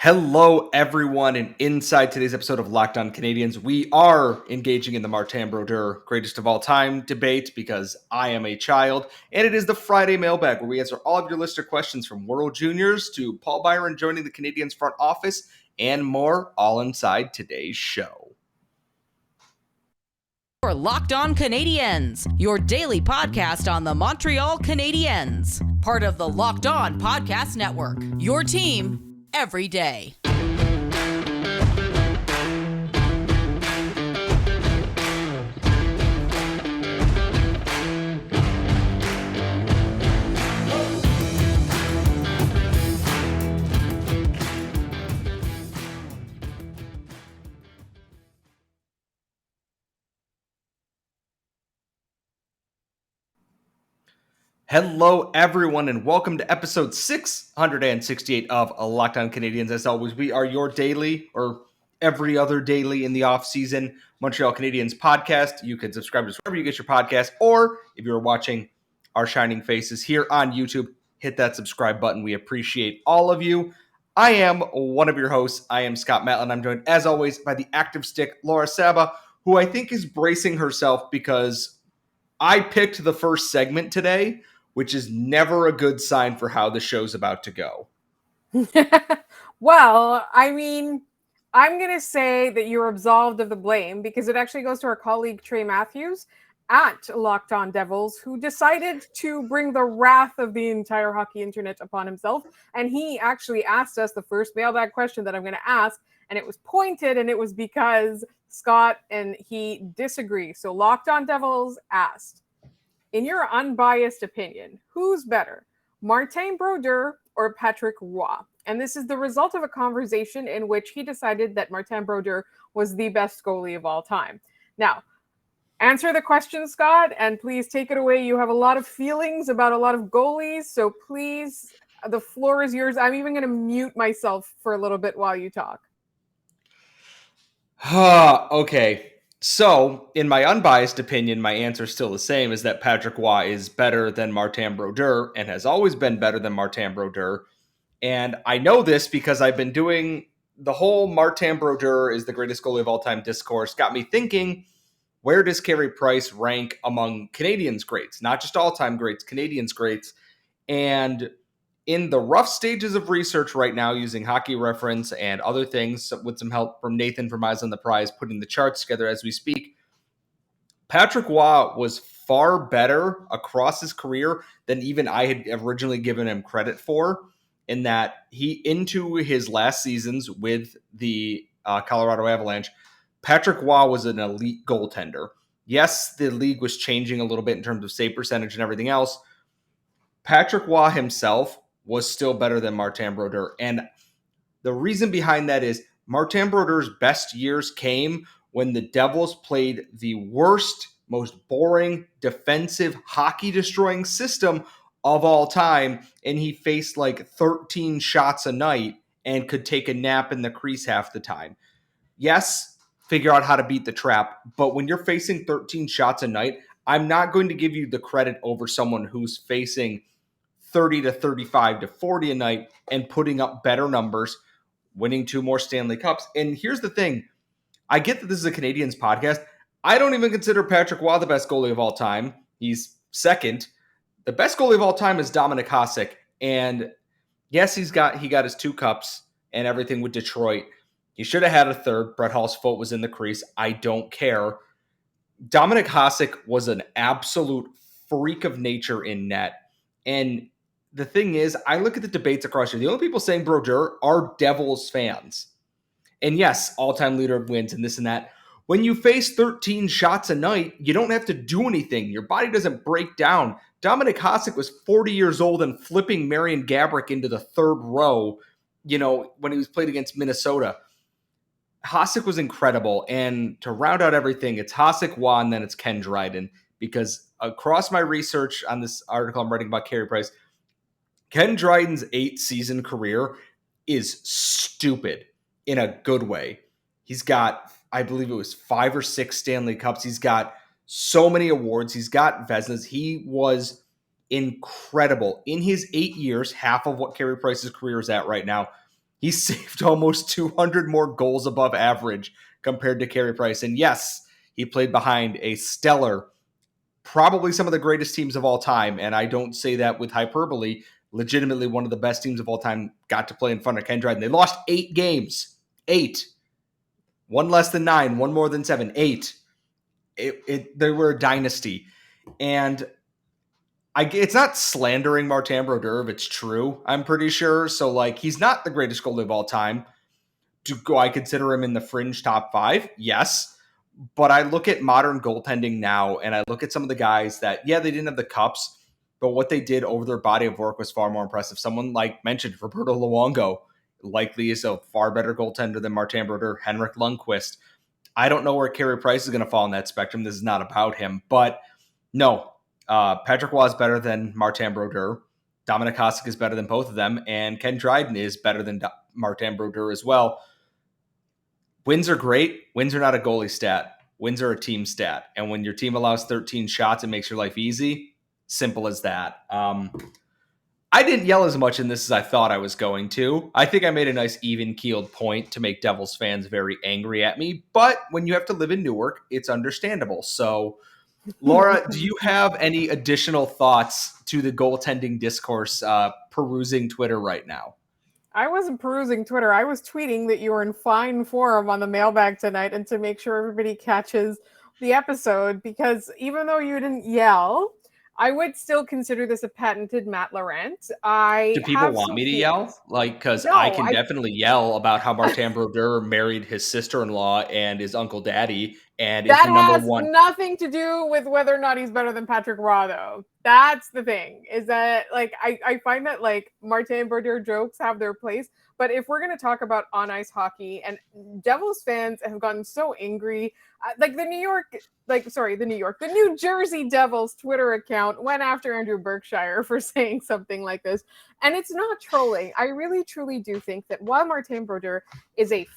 Hello, everyone, and inside today's episode of Locked On Canadiens, we are engaging in the Martin Brodeur greatest of all time debate because I am a child, and it is the Friday mailbag where we answer all of your listener questions from World Juniors to Paul Byron joining the Canadiens front office and more, all inside today's show. For Locked On Canadiens, your daily podcast on the Montreal Canadiens, part of the Locked On Podcast Network, your team every day. Hello, everyone, and welcome to episode 668 of Locked On Canadiens. As always, we are your daily or every other daily in the off-season Montreal Canadiens podcast. You can subscribe to us wherever you get your podcast, or if you're watching our shining faces here on YouTube, hit that subscribe button. We appreciate all of you. I am one of your hosts. I am Scott Matlin. I'm joined, as always, by the active stick, Laura Saba, who I think is bracing herself because I picked the first segment today, which is never a good sign for how the show's about to go. Well, I mean, I'm going to say that you're absolved of the blame because it actually goes to our colleague Trey Matthews at Locked On Devils, who decided to bring the wrath of the entire hockey internet upon himself. And he actually asked us the first mailbag question that I'm going to ask, and it was pointed, and it was because Scott and he disagree. So Locked On Devils asked, in your unbiased opinion, who's better, Martin Brodeur or Patrick Roy? And this is the result of a conversation in which he decided that Martin Brodeur was the best goalie of all time. Now, answer the question, Scott, and please take it away. You have a lot of feelings about a lot of goalies, so please, the floor is yours. I'm even going to mute myself for a little bit while you talk. Okay. So, in my unbiased opinion, my answer is still the same, is that Patrick Roy is better than Martin Brodeur and has always been better than Martin Brodeur. And I know this because I've been doing the whole Martin Brodeur is the greatest goalie of all time discourse. Got me thinking, where does Carey Price rank among Canadiens greats? Not just all-time greats, Canadiens greats. And in the rough stages of research right now, using Hockey Reference and other things with some help from Nathan from Eyes on the Prize, putting the charts together as we speak, Patrick Roy was far better across his career than even I had originally given him credit for, in that he, into his last seasons with the Colorado Avalanche, Patrick Roy was an elite goaltender. Yes, the league was changing a little bit in terms of save percentage and everything else. Patrick Roy himself was still better than Martin Brodeur. And the reason behind that is Martin Brodeur's best years came when the Devils played the worst, most boring, defensive, hockey-destroying system of all time, and he faced like 13 shots a night and could take a nap in the crease half the time. Yes, figure out how to beat the trap, but when you're facing 13 shots a night, I'm not going to give you the credit over someone who's facing 30 to 35 to 40 a night and putting up better numbers, winning 2 more Stanley Cups. And here's the thing. I get that this is a Canadiens podcast. I don't even consider Patrick Roy the best goalie of all time. He's second. The best goalie of all time is Dominik Hasek. And yes, he got his 2 cups and everything with Detroit. He should have had a third. Brett Hall's foot was in the crease. I don't care. Dominik Hasek was an absolute freak of nature in net. And the thing is, I look at the debates across here. The only people saying Brodeur are Devils fans. And yes, all-time leader of wins and this and that. When you face 13 shots a night, you don't have to do anything. Your body doesn't break down. Dominik Hasek was 40 years old and flipping Marian Gaborik into the third row, when he was played against Minnesota. Hasek was incredible. And to round out everything, it's Hasek, Roy, and then it's Ken Dryden. Because across my research on this article I'm writing about Carey Price, Ken Dryden's 8-season career is stupid in a good way. He's got, I believe it was 5 or 6 Stanley Cups. He's got so many awards. He's got Vezinas. He was incredible. In his 8 years, half of what Carey Price's career is at right now, He saved almost 200 more goals above average compared to Carey Price. And yes, he played behind a stellar, probably some of the greatest teams of all time. And I don't say that with hyperbole. Legitimately one of the best teams of all time got to play in front of Ken Dryden. They lost 8 games. 8. One less than 9, one more than 7. 8. They were a dynasty. And it's not slandering Martin Brodeur if it's true, I'm pretty sure. So, like, he's not the greatest goalie of all time. Do I consider him in the fringe top 5? Yes. But I look at modern goaltending now, and I look at some of the guys that, yeah, they didn't have the cups, but what they did over their body of work was far more impressive. Someone like mentioned, Roberto Luongo, likely is a far better goaltender than Martin Brodeur. Henrik Lundqvist. I don't know where Carey Price is going to fall in that spectrum. This is not about him. But no, Patrick Roy is better than Martin Brodeur. Dominik Hasek is better than both of them. And Ken Dryden is better than Martin Brodeur as well. Wins are great. Wins are not a goalie stat. Wins are a team stat. And when your team allows 13 shots, it makes your life easy. Simple as that. I didn't yell as much in this as I thought I was going to. I think I made a nice even-keeled point to make Devils fans very angry at me. But when you have to live in Newark, it's understandable. So, Laura, do you have any additional thoughts to the goaltending discourse perusing Twitter right now? I wasn't perusing Twitter. I was tweeting that you were in fine form on the mailbag tonight and to make sure everybody catches the episode, because even though you didn't yell, I would still consider this a patented Matt Laurent. Do people want me to yell? Like, because I can definitely yell about how Martin Brodeur married his sister-in-law and his uncle daddy, and that is the number has one. Nothing to do with whether or not he's better than Patrick Roy, though. That's the thing, is that, like, I find that, like, Martin Brodeur jokes have their place. But if we're going to talk about on-ice hockey, and Devils fans have gotten so angry, like the New Jersey Devils Twitter account went after Andrew Berkshire for saying something like this. And it's not trolling. I really, truly do think that while Martin Brodeur was a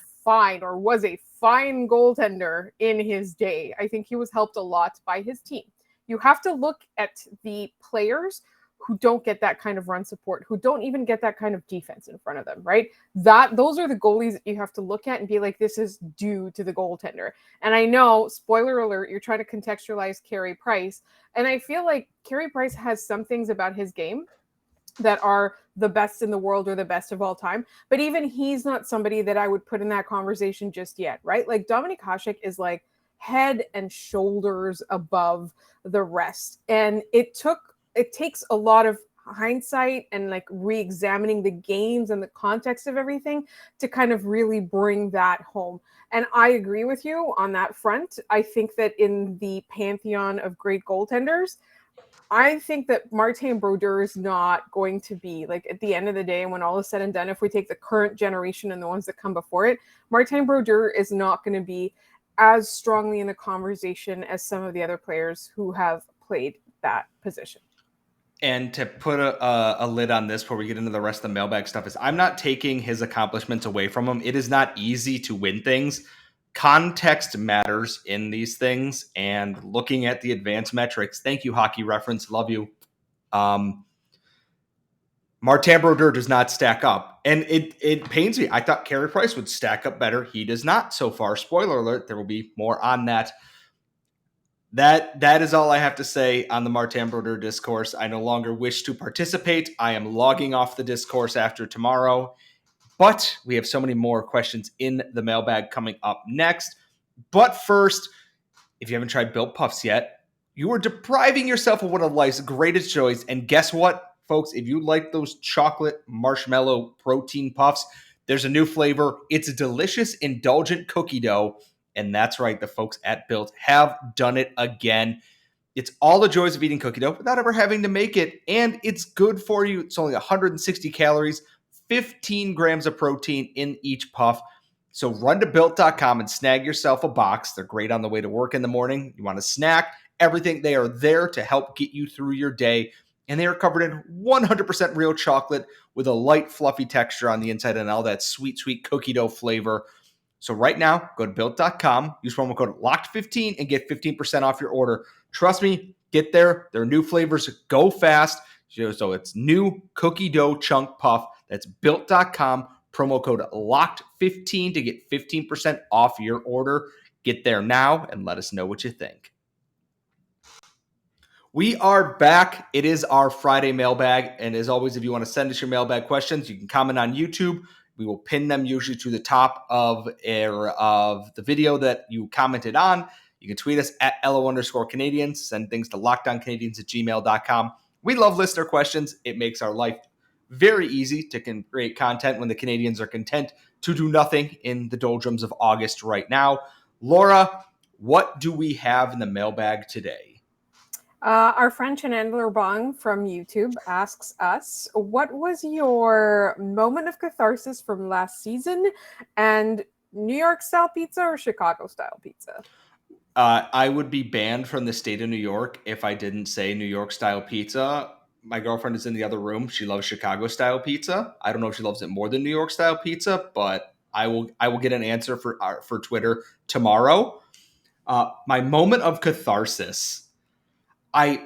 fine goaltender in his day, I think he was helped a lot by his team. You have to look at the players who don't get that kind of run support, who don't even get that kind of defense in front of them, right? Those are the goalies that you have to look at and be like, this is due to the goaltender. And I know, spoiler alert, you're trying to contextualize Carey Price. And I feel like Carey Price has some things about his game that are the best in the world or the best of all time. But even he's not somebody that I would put in that conversation just yet, right? Like Dominik Hasek is like head and shoulders above the rest. And it takes a lot of hindsight and like re-examining the games and the context of everything to kind of really bring that home. And I agree with you on that front. I think that in the pantheon of great goaltenders, I think that Martin Brodeur is not going to be, like, at the end of the day, when all is said and done, if we take the current generation and the ones that come before it, Martin Brodeur is not going to be as strongly in the conversation as some of the other players who have played that position. And to put a lid on this before we get into the rest of the mailbag stuff is I'm not taking his accomplishments away from him. It is not easy to win things. Context matters in these things, and looking at the advanced metrics. Thank you, Hockey Reference. Love you. Martin Brodeur does not stack up. And it pains me. I thought Carey Price would stack up better. He does not so far. Spoiler alert, there will be more on that. That is all I have to say on the Martin Brodeur discourse. I no longer wish to participate. I am logging off the discourse after tomorrow. But we have so many more questions in the mailbag coming up next. But first, if you haven't tried Built Puffs yet, you are depriving yourself of one of life's greatest joys. And guess what, folks? If you like those chocolate marshmallow protein puffs, there's a new flavor. It's a delicious, indulgent cookie dough. And that's right, the folks at Built have done it again. It's all the joys of eating cookie dough without ever having to make it. And it's good for you. It's only 160 calories, 15 grams of protein in each puff. So run to Built.com and snag yourself a box. They're great on the way to work in the morning. You want a snack, everything. They are there to help get you through your day. And they are covered in 100% real chocolate with a light, fluffy texture on the inside and all that sweet, sweet cookie dough flavor. So right now, go to Built.com, use promo code LOCKED15 and get 15% off your order. Trust me, get there. Their new flavors go fast. So it's new cookie dough chunk puff. That's Built.com, promo code LOCKED15 to get 15% off your order. Get there now and let us know what you think. We are back. It is our Friday mailbag. And as always, if you want to send us your mailbag questions, you can comment on YouTube. We will pin them usually to the top of the video that you commented on. You can tweet us at @LO_Canadiens. Send things to lockdowncanadiens@gmail.com. We love listener questions. It makes our life very easy to create content when the Canadiens are content to do nothing in the doldrums of August right now. Laura, what do we have in the mailbag today? Our friend Chandler Bong from YouTube asks us, what was your moment of catharsis from last season, and New York style pizza or Chicago style pizza? I would be banned from the state of New York if I didn't say New York style pizza. My girlfriend is in the other room. She loves Chicago style pizza. I don't know if she loves it more than New York style pizza, but I will get an answer for Twitter tomorrow. My moment of catharsis. I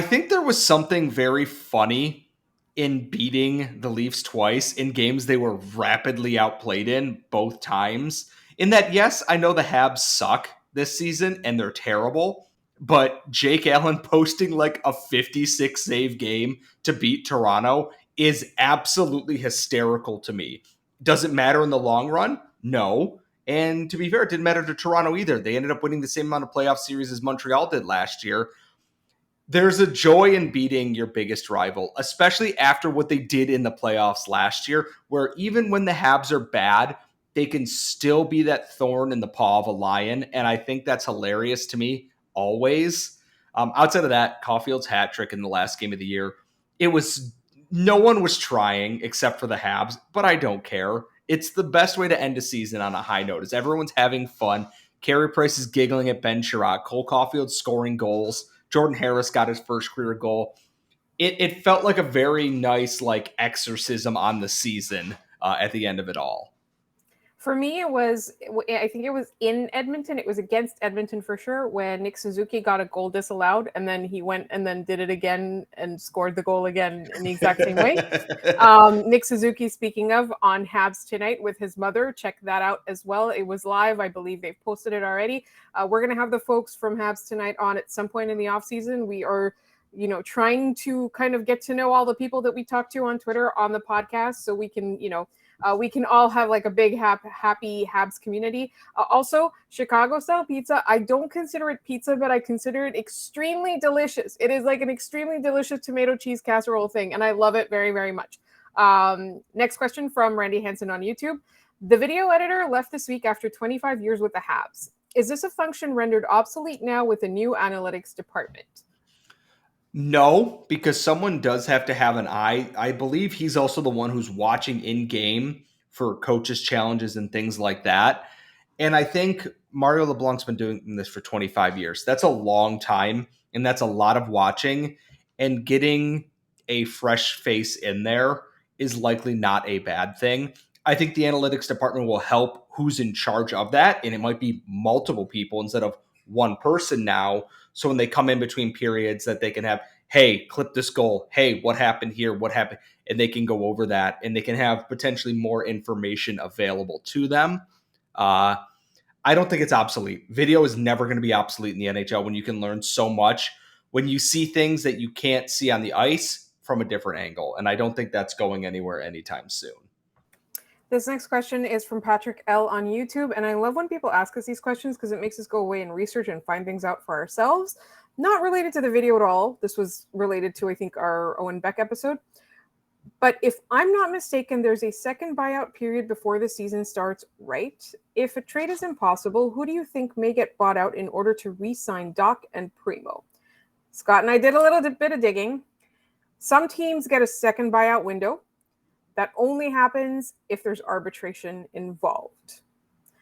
think there was something very funny in beating the Leafs twice in games they were rapidly outplayed in both times. In that, yes, I know the Habs suck this season and they're terrible, but Jake Allen posting like a 56 save game to beat Toronto is absolutely hysterical to me. Does it matter in the long run? No. And to be fair, it didn't matter to Toronto either. They ended up winning the same amount of playoff series as Montreal did last year. There's a joy in beating your biggest rival, especially after what they did in the playoffs last year, where even when the Habs are bad, they can still be that thorn in the paw of a lion. And I think that's hilarious to me always. Outside of that, Caulfield's hat trick in the last game of the year, no one was trying except for the Habs, but I don't care. It's the best way to end a season on a high note, is everyone's having fun. Carey Price is giggling at Ben Sherratt. Cole Caulfield scoring goals. Jordan Harris got his first career goal. It felt like a very nice exorcism on the season at the end of it all. For me, I think it was in Edmonton. It was against Edmonton for sure, when Nick Suzuki got a goal disallowed, and then he went and then did it again and scored the goal again in the exact same way. Nick Suzuki, speaking of, on Habs Tonight with his mother. Check that out as well. It was live. I believe they've posted it already. We're going to have the folks from Habs Tonight on at some point in the offseason. We are trying to kind of get to know all the people that we talk to on Twitter on the podcast, so we can, we can all have like a big happy Habs community. Also, Chicago style pizza, I don't consider it pizza, but I consider it extremely delicious. It is like an extremely delicious tomato cheese casserole thing, and I love it very, very much. Next question from Randy Hansen on YouTube. The video editor left this week after 25 years with the Habs. Is this a function rendered obsolete now with a new analytics department? No, because someone does have to have an eye. I believe he's also the one who's watching in game for coaches' challenges and things like that. And I think Mario LeBlanc's been doing this for 25 years. That's a long time, and that's a lot of watching. And getting a fresh face in there is likely not a bad thing. I think the analytics department will help who's in charge of that, and it might be multiple people instead of one person now. So when they come in between periods, that they can have, hey, clip this goal. Hey, what happened here? What happened? And they can go over that, and they can have potentially more information available to them. I don't think it's obsolete. Video is never going to be obsolete in the NHL when you can learn so much, when you see things that you can't see on the ice from a different angle. And I don't think that's going anywhere anytime soon. This next question is from Patrick L. on YouTube, and I love when people ask us these questions because it makes us go away and research and find things out for ourselves. Not related to the video at all. This was related to, I think, our Owen Beck episode. But if I'm not mistaken, there's a second buyout period before the season starts, right? If a trade is impossible, who do you think may get bought out in order to re-sign Dach and Primeau? Scott and I did a little bit of digging. Some teams get a second buyout window. That only happens if there's arbitration involved.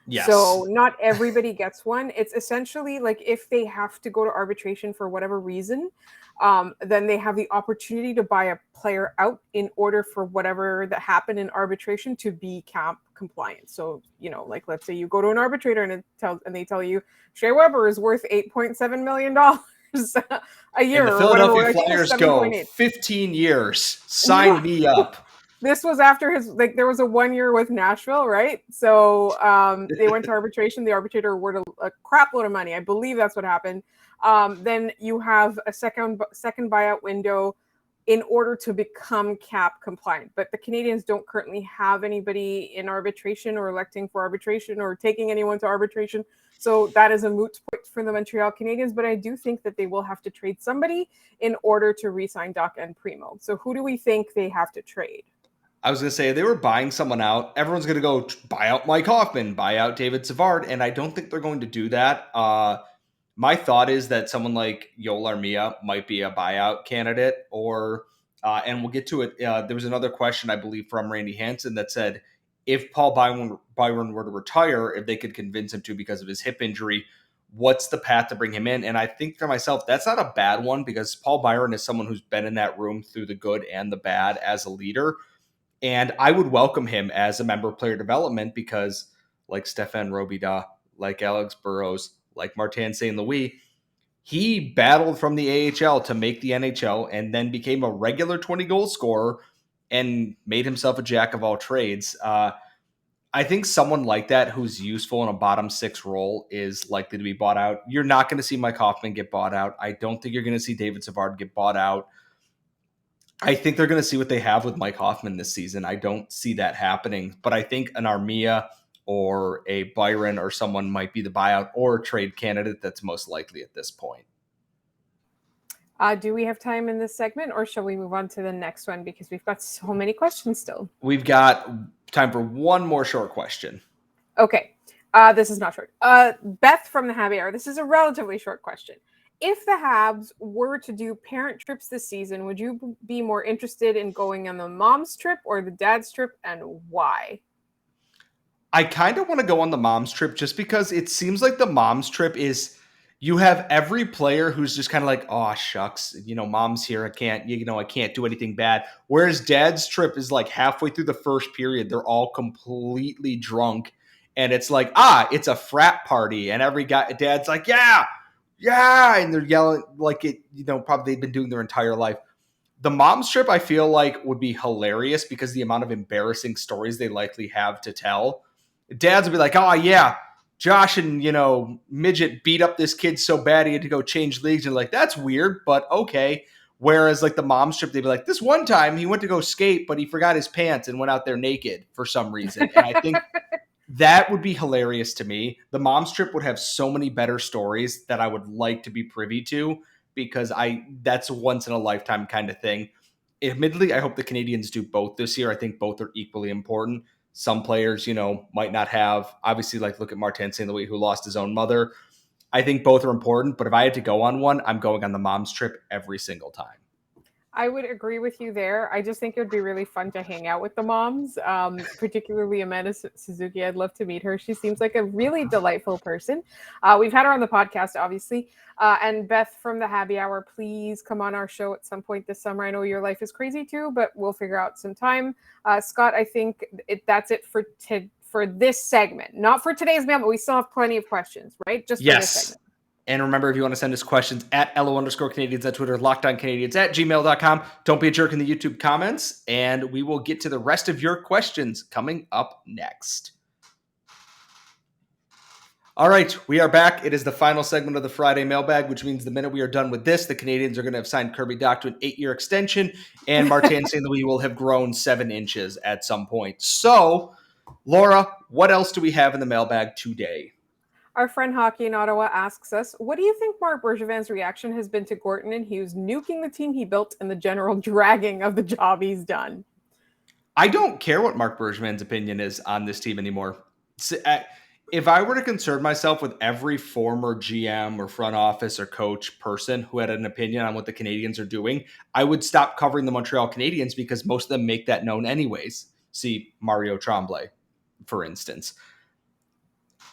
Yes. So not everybody gets one. It's essentially like if they have to go to arbitration for whatever reason, then they have the opportunity to buy a player out in order for whatever that happened in arbitration to be cap compliant. So, like let's say you go to an arbitrator and they tell you Shea Weber is worth $8.7 million a year. And the Philadelphia Flyers go 15 years. Sign me up. This was after there was a 1 year with Nashville, right? So they went to arbitration. The arbitrator awarded a crap load of money. I believe that's what happened. Then you have a second buyout window in order to become cap compliant. But the Canadiens don't currently have anybody in arbitration or electing for arbitration or taking anyone to arbitration. So that is a moot point for the Montreal Canadiens. But I do think that they will have to trade somebody in order to re-sign Dach and Primeau. So who do we think they have to trade? I was going to say, they were buying someone out. Everyone's going to go buy out Mike Hoffman, buy out David Savard, and I don't think they're going to do that. My thought is that someone like Yoel Armia might be a buyout candidate, and we'll get to it. There was another question, I believe, from Randy Hansen that said, if Paul Byron were to retire, if they could convince him to because of his hip injury, what's the path to bring him in? And I think for myself, that's not a bad one because Paul Byron is someone who's been in that room through the good and the bad as a leader. And I would welcome him as a member of player development because like Stéphane Robida, like Alex Burrows, like Martin St. Louis, he battled from the AHL to make the NHL and then became a regular 20-goal scorer and made himself a jack of all trades. I think someone like that who's useful in a bottom six role is likely to be bought out. You're not going to see Mike Hoffman get bought out. I don't think you're going to see David Savard get bought out. I think they're going to see what they have with Mike Hoffman this season. I don't see that happening, but I think an Armia or a Byron or someone might be the buyout or trade candidate that's most likely at this point. Do we have time in this segment or shall we move on to the next one? Because we've got so many questions still. We've got time for one more short question. Okay. This is not short. Beth from the Happy Hour. This is a relatively short question. If the Habs were to do parent trips this season, would you be more interested in going on the mom's trip or the dad's trip, and why? I kind of want to go on the mom's trip just because it seems like the mom's trip is you have every player who's just kind of like, oh, shucks, mom's here. I can't do anything bad. Whereas dad's trip is like halfway through the first period. They're all completely drunk. And it's like, it's a frat party. And every dad's like, yeah. And they're yelling like it, probably they've been doing their entire life. The mom's trip, I feel like, would be hilarious because the amount of embarrassing stories they likely have to tell. Dads would be like, oh, yeah, Josh and, Midget beat up this kid so bad he had to go change leagues. And like, that's weird, but okay. Whereas like the mom's trip, they'd be like, this one time he went to go skate, but he forgot his pants and went out there naked for some reason. And I think that would be hilarious to me. The mom's trip would have so many better stories that I would like to be privy to because that's a once in a lifetime kind of thing. Admittedly, I hope the Canadiens do both this year. I think both are equally important. Some players, might not have, obviously, like look at Martin St. Louis, who lost his own mother. I think both are important, but if I had to go on one, I'm going on the mom's trip every single time. I would agree with you there. I just think it would be really fun to hang out with the moms, particularly Amanda Suzuki. I'd love to meet her. She seems like a really delightful person. We've had her on the podcast, obviously. And Beth from the Happy Hour, please come on our show at some point this summer. I know your life is crazy too, but we'll figure out some time. Scott, I think that's it for this segment. Not for today's mail, but we still have plenty of questions, right? Just for this segment. And remember, if you want to send us questions at @LO_Canadiens at Twitter, LockedOnCanadiens@gmail.com. Don't be a jerk in the YouTube comments, and we will get to the rest of your questions coming up next. All right, we are back. It is the final segment of the Friday mailbag, which means the minute we are done with this, the Canadiens are going to have signed Kirby Dach to an 8-year extension, and Martin St. Louis will have grown 7 inches at some point. So, Laura, what else do we have in the mailbag today? Our friend Hockey in Ottawa asks us, what do you think Marc Bergevin's reaction has been to Gorton and Hughes nuking the team he built and the general dragging of the job he's done? I don't care what Marc Bergevin's opinion is on this team anymore. If I were to concern myself with every former GM or front office or coach person who had an opinion on what the Canadiens are doing, I would stop covering the Montreal Canadiens because most of them make that known anyways. See Mario Tremblay, for instance.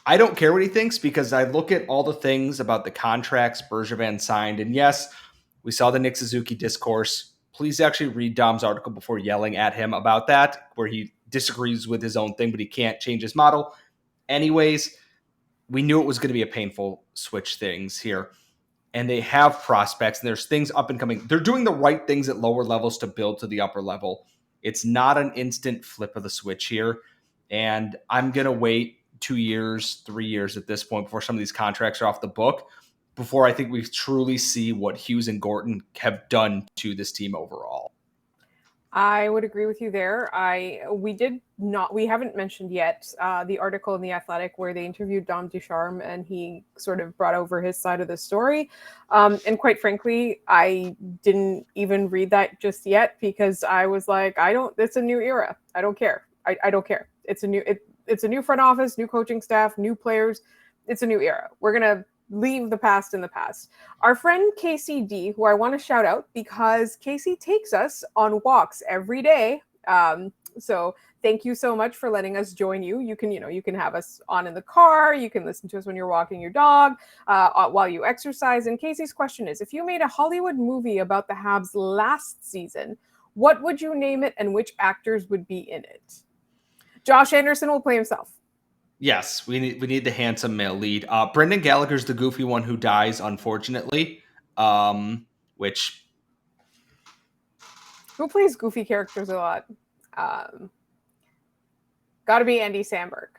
I don't care what he thinks because I look at all the things about the contracts Bergevin signed. And yes, we saw the Nick Suzuki discourse. Please actually read Dom's article before yelling at him about that, where he disagrees with his own thing, but he can't change his model. Anyways, we knew it was going to be a painful switch things here. And they have prospects and there's things up and coming. They're doing the right things at lower levels to build to the upper level. It's not an instant flip of the switch here. And I'm going to wait 2 years, 3 years at this point before some of these contracts are off the book, before I think we truly see what Hughes and Gorton have done to this team overall. I would agree with you there. We haven't mentioned yet the article in The Athletic where they interviewed Dom Ducharme and he sort of brought over his side of the story. And quite frankly, I didn't even read that just yet because I was like, it's a new era. I don't care. I don't care. It's a new front office, new coaching staff, new players. It's a new era. We're going to leave the past in the past. Our friend KCD, who I want to shout out because Casey takes us on walks every day. So thank you so much for letting us join you. You can have us on in the car. You can listen to us when you're walking your dog, while you exercise. And Casey's question is, if you made a Hollywood movie about the Habs last season, what would you name it and which actors would be in it? Josh Anderson will play himself. Yes, we need the handsome male lead. Brendan Gallagher's the goofy one who dies, unfortunately. Which who plays goofy characters a lot? Got to be Andy Samberg.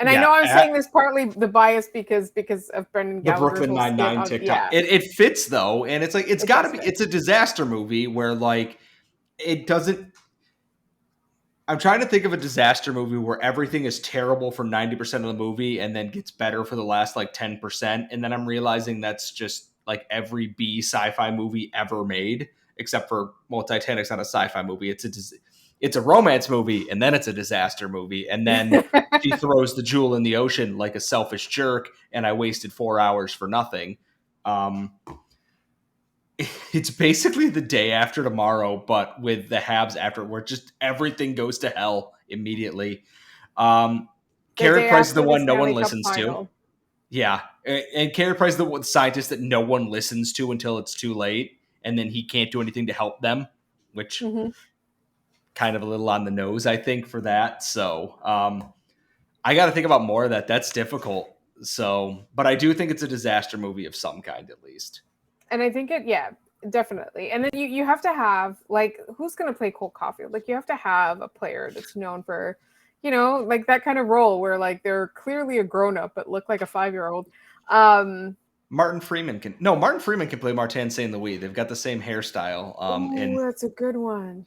And yeah, I know I'm saying this partly the bias because of Brendan Gallagher's the Brooklyn Nine-Nine TikTok. Yeah. It fits though, and it's like it's got to be. It's a disaster movie where like it doesn't. I'm trying to think of a disaster movie where everything is terrible for 90% of the movie and then gets better for the last like 10%. And then I'm realizing that's just like every B sci-fi movie ever made, except for, well, Titanic's not a sci-fi movie. It's a romance movie, and then it's a disaster movie. And then she throws the jewel in the ocean like a selfish jerk, and I wasted 4 hours for nothing. It's basically The Day After Tomorrow, but with the Habs after, where just everything goes to hell immediately. Carey Price is the one no one listens to. Yeah, and Carey Price is the one scientist that no one listens to until it's too late, and then he can't do anything to help them, which kind of a little on the nose, I think, for that. So I got to think about more of that. That's difficult. So, but I do think it's a disaster movie of some kind, at least. And I think definitely. And then you have to have, like, who's going to play Cole Caulfield? Like, you have to have a player that's known for, like that kind of role where, like, they're clearly a grown-up but look like a 5-year-old. Martin Freeman can play Martin St. Louis. They've got the same hairstyle. That's a good one.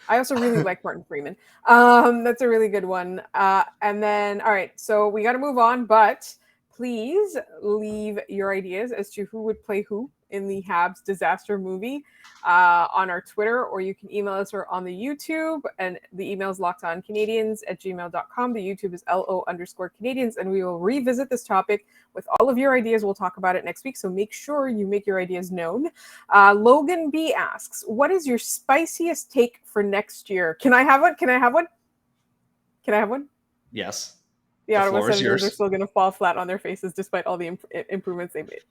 I also really like Martin Freeman. That's a really good one. And then, all right, so we got to move on, but please leave your ideas as to who would play who in the Habs disaster movie on our Twitter, or you can email us or on the YouTube. And the email is lockedoncanadians@gmail.com. The YouTube is LO_Canadians. And we will revisit this topic with all of your ideas. We'll talk about it next week. So make sure you make your ideas known. Logan B asks, what is your spiciest take for next year? Can I have one? Yes. The Ottawa Senators are still going to fall flat on their faces despite all the improvements they made.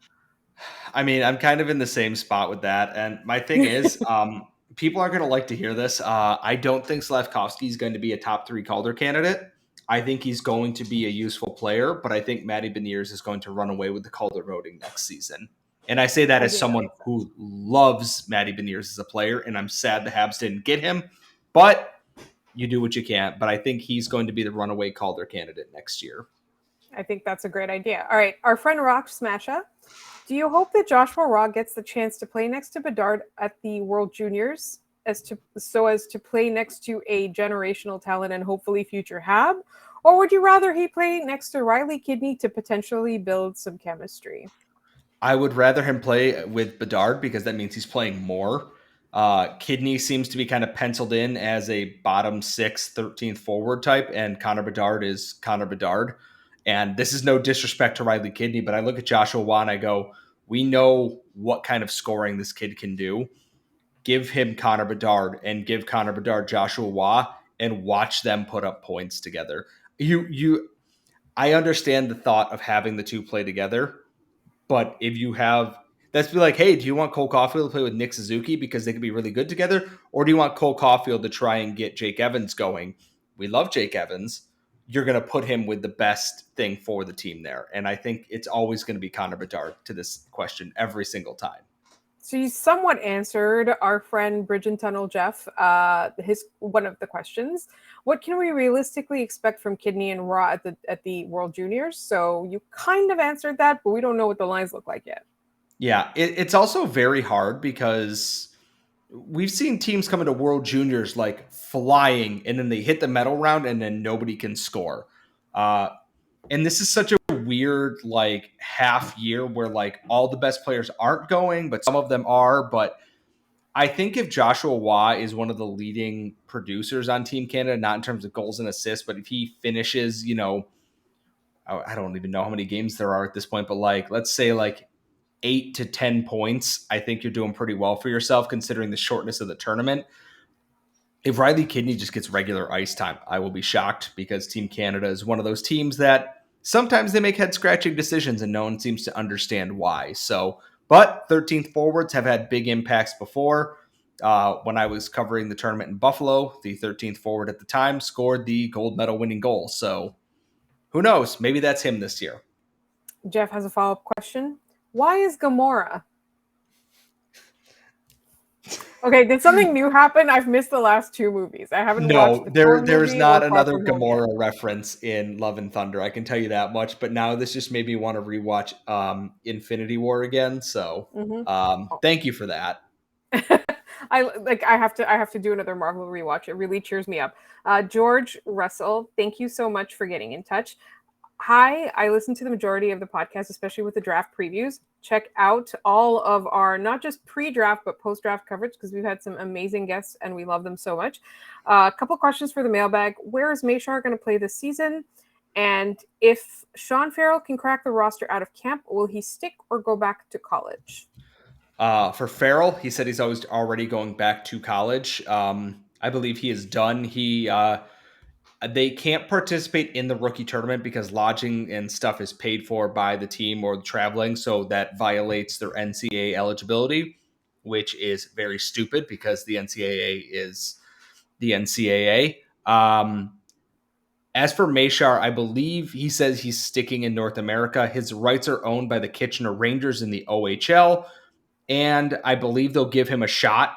I mean, I'm kind of in the same spot with that. And my thing is, people aren't going to like to hear this. I don't think Slavkovsky is going to be a top 3 Calder candidate. I think he's going to be a useful player, but I think Matty Beniers is going to run away with the Calder voting next season. And I say that as someone who loves Matty Beniers as a player, and I'm sad the Habs didn't get him, but you do what you can. But I think he's going to be the runaway Calder candidate next year. I think that's a great idea. All right. Our friend Rock Smasha, do you hope that Joshua Roy gets the chance to play next to Bedard at the World Juniors so as to play next to a generational talent and hopefully future Hab? Or would you rather he play next to Riley Kidney to potentially build some chemistry? I would rather him play with Bedard because that means he's playing more. Kidney seems to be kind of penciled in as a bottom 6, 13th forward type, and Connor Bedard is Connor Bedard. And this is no disrespect to Riley Kidney, but I look at Joshua Roy and I go, we know what kind of scoring this kid can do. Give him Connor Bedard and give Connor Bedard Joshua Roy and watch them put up points together. I understand the thought of having the two play together, but if you have, let's be like, hey, do you want Cole Caulfield to play with Nick Suzuki because they could be really good together? Or do you want Cole Caulfield to try and get Jake Evans going? We love Jake Evans. You're going to put him with the best thing for the team there. And I think it's always going to be Connor Bedard to this question every single time. So you somewhat answered our friend Bridge and Tunnel Jeff, his one of the questions. What can we realistically expect from Kidney and Raw at the World Juniors? So you kind of answered that, but we don't know what the lines look like yet. Yeah, it's also very hard because we've seen teams come into World Juniors like flying, and then they hit the medal round, and then nobody can score. And this is such a weird like half year where like all the best players aren't going, but some of them are. But I think if Joshua Roy is one of the leading producers on Team Canada, not in terms of goals and assists, but if he finishes, I don't even know how many games there are at this point, but like let's say like 8 to 10 points, I think you're doing pretty well for yourself considering the shortness of the tournament. If Riley Kidney just gets regular ice time, I will be shocked because Team Canada is one of those teams that sometimes they make head scratching decisions and no one seems to understand why. So, but 13th forwards have had big impacts before. When I was covering the tournament in Buffalo, the 13th forward at the time scored the gold medal winning goal. So who knows? Maybe that's him this year. Jeff has a follow-up question. Why is Gamora? Okay, did something new happen? I've missed the last 2 movies. I haven't watched the there's movie not or Far another From Home Gamora yet. reference in Love and Thunder. I can tell you that much. But now this just made me want to rewatch Infinity War again. So thank you for that. I have to do another Marvel rewatch. It really cheers me up. George Russell, thank you so much for getting in touch. Hi, I listen to the majority of the podcast, especially with the draft previews. Check out all of our not just pre-draft but post-draft coverage because we've had some amazing guests and we love them so much. A couple questions for the mailbag. Where is Mayshar going to play this season? And if Sean Farrell can crack the roster out of camp, will he stick or go back to college? For Farrell, he said he's already going back to college. I believe he is done. They can't participate in the rookie tournament because lodging and stuff is paid for by the team or traveling. So that violates their NCAA eligibility, which is very stupid because the NCAA is the NCAA. As for Mayshar, I believe he says he's sticking in North America. His rights are owned by the Kitchener Rangers in the OHL, and I believe they'll give him a shot.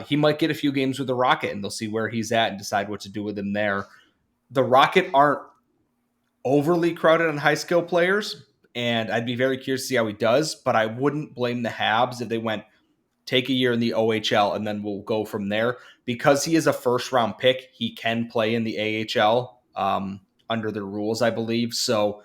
He might get a few games with the Rocket, and they'll see where he's at and decide what to do with him there. The Rocket aren't overly crowded on high skill players, and I'd be very curious to see how he does, but I wouldn't blame the Habs if they went take a year in the OHL and then we'll go from there. Because he is a first round pick, he can play in the AHL under the rules, I believe. So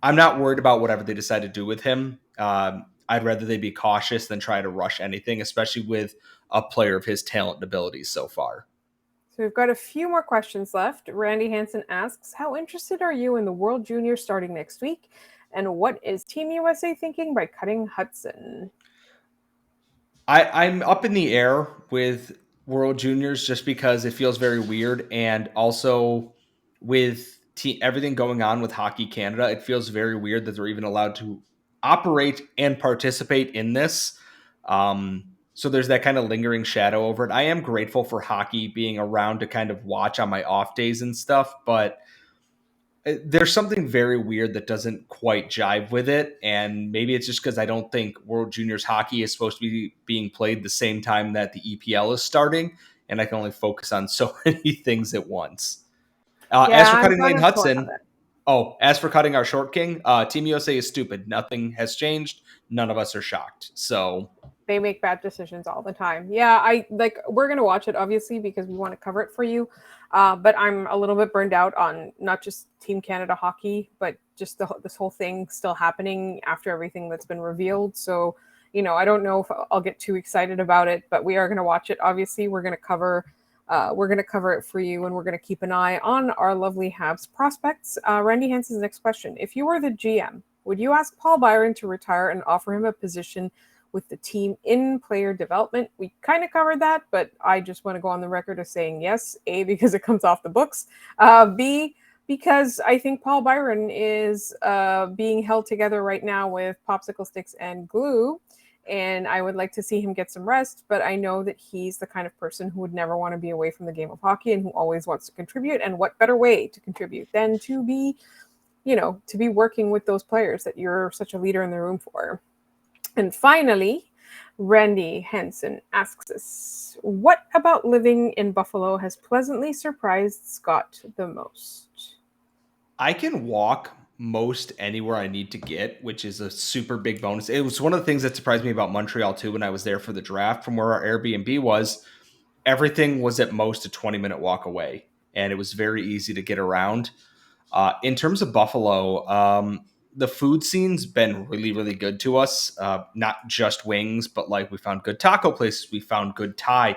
I'm not worried about whatever they decide to do with him. I'd rather they be cautious than try to rush anything, especially with a player of his talent and abilities so far. So we've got a few more questions left. Randy Hansen asks, how interested are you in the World Junior starting next week? And what is Team USA thinking by cutting Hudson? I'm up in the air with World Juniors just because it feels very weird. And also with everything going on with Hockey Canada, it feels very weird that they're even allowed to operate and participate in this. So there's that kind of lingering shadow over it. I am grateful for hockey being around to kind of watch on my off days and stuff, but there's something very weird that doesn't quite jive with it. And maybe it's just because I don't think World Juniors hockey is supposed to be being played the same time that the EPL is starting. And I can only focus on so many things at once. As for cutting Lane Hudson, as for cutting our short king, Team USA is stupid. Nothing has changed. None of us are shocked. So they make bad decisions all the time. Yeah, we're going to watch it obviously because we want to cover it for you. But I'm a little bit burned out on not just Team Canada hockey, but just this whole thing still happening after everything that's been revealed. So, I don't know if I'll get too excited about it, but we are going to watch it. Obviously, we're going to cover it for you, and we're going to keep an eye on our lovely Habs prospects. Randy Hansen's next question. If you were the GM, would you ask Paul Byron to retire and offer him a position with the team in player development? We kind of covered that, but I just want to go on the record of saying yes. A, because it comes off the books. B, because I think Paul Byron is being held together right now with popsicle sticks and glue, and I would like to see him get some rest, but I know that he's the kind of person who would never want to be away from the game of hockey and who always wants to contribute. And what better way to contribute than to be working with those players that you're such a leader in the room for. And finally, Randy Henson asks us, what about living in Buffalo has pleasantly surprised Scott the most? I can walk most anywhere I need to get, which is a super big bonus. It was one of the things that surprised me about Montreal too when I was there for the draft. From where our Airbnb was, everything was at most a 20-minute walk away, and it was very easy to get around. In terms of Buffalo, the food scene's been really, really good to us. Not just wings, but like we found good taco places, we found good Thai,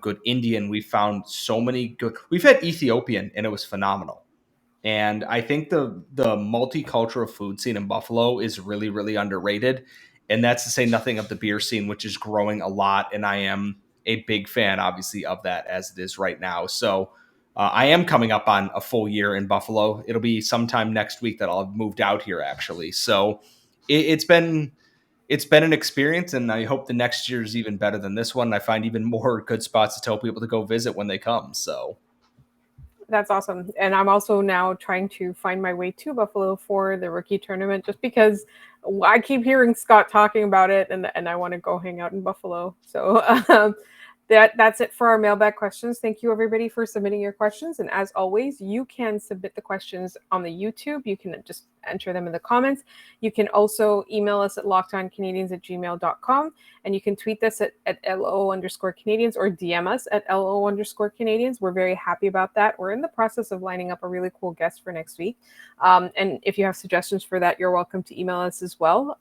good Indian. We found so many good. We've had Ethiopian, and it was phenomenal. And I think the multicultural food scene in Buffalo is really, really underrated. And that's to say nothing of the beer scene, which is growing a lot. And I am a big fan, obviously, of that as it is right now. So I am coming up on a full year in Buffalo. It'll be sometime next week that I'll have moved out here, actually. So it's been an experience, and I hope the next year is even better than this one. I find even more good spots to tell people to go visit when they come. So That's awesome. And I'm also now trying to find my way to Buffalo for the rookie tournament just because I keep hearing Scott talking about it and I want to go hang out in Buffalo. So that's it for our mailbag questions. Thank you everybody for submitting your questions. And as always, you can submit the questions on the YouTube. You can just enter them in the comments. You can also email us at lockedoncanadians@gmail.com, and you can tweet us at LO_Canadians or DM us at LO_Canadians. We're very happy about that. We're in the process of lining up a really cool guest for next week. And if you have suggestions for that, you're welcome to email us as well.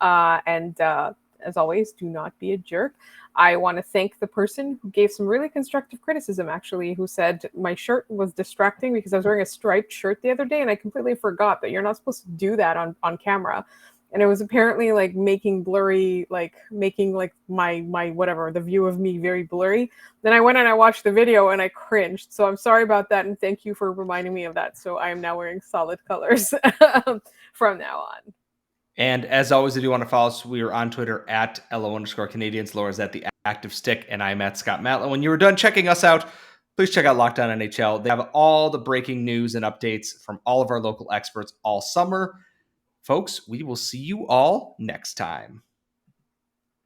As always, do not be a jerk. I want to thank the person who gave some really constructive criticism, actually, who said my shirt was distracting because I was wearing a striped shirt the other day and I completely forgot that you're not supposed to do that on camera. And it was apparently like making my whatever, the view of me very blurry. Then I went and I watched the video and I cringed. So I'm sorry about that. And thank you for reminding me of that. So I am now wearing solid colors from now on. And as always, if you want to follow us, we are on Twitter at LO_Canadians. Laura's at the Active Stick, and I'm at Scott Matlin. When you were done checking us out, please check out Locked On NHL. They have all the breaking news and updates from all of our local experts all summer. Folks, we will see you all next time.